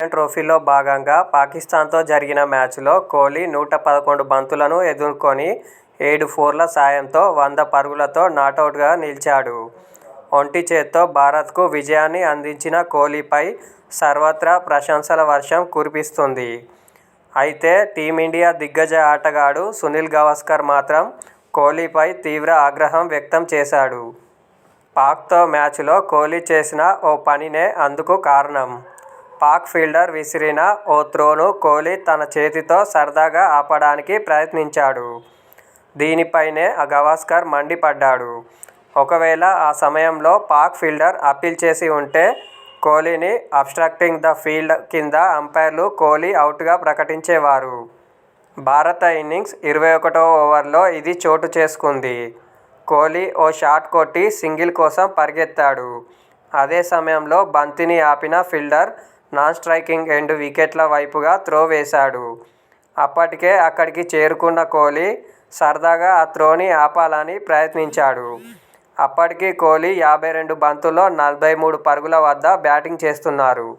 ట్రోఫీలో భాగంగా పాకిస్తాన్తో జరిగిన మ్యాచ్లో కోహ్లీ 111 బంతులను ఎదుర్కొని 7 ఫోర్ల సాయంతో 100 పరుగులతో నాటౌట్గా నిలిచాడు. ఒంటి చేత్తో భారత్కు విజయాన్ని అందించిన కోహ్లీపై సర్వత్రా ప్రశంసల వర్షం కురిపిస్తుంది. అయితే టీమిండియా దిగ్గజ ఆటగాడు సునీల్ గవాస్కర్ మాత్రం కోహ్లీపై తీవ్ర ఆగ్రహం వ్యక్తం చేశాడు. పాక్తో మ్యాచ్లో కోహ్లీ చేసిన ఓ పనినే అందుకు కారణం. పాక్ ఫీల్డర్ విసిరిన ఓ త్రోను కోహ్లీ తన చేతితో సరదాగా ఆపడానికి ప్రయత్నించాడు. దీనిపైనే గవాస్కర్ మండిపడ్డాడు. ఒకవేళ ఆ సమయంలో పాక్ ఫీల్డర్ అప్పీల్ చేసి ఉంటే కోహ్లీని అబ్స్ట్రక్టింగ్ ద ఫీల్డ్ కింద అంపైర్లు కోహ్లీ అవుట్గా ప్రకటించేవారు. భారత ఇన్నింగ్స్ 21వ ఓవర్లో ఇది చోటు చేసుకుంది. కోహ్లీ ఓ షాట్ కొట్టి సింగిల్ కోసం పరిగెత్తాడు. అదే సమయంలో బంతిని ఆపిన ఫీల్డర్ నాన్ స్ట్రయికింగ్ ఎండ్ వికెట్ల వైపుగా త్రో వేశాడు. అప్పటికే అక్కడికి చేరుకున్న కోహ్లీ సరదాగా ఆ త్రోని ఆపాలని ప్రయత్నించాడు. అప్పటికి కోహ్లీ 52 బంతుల్లో 43 పరుగుల వద్ద బ్యాటింగ్ చేస్తున్నారు.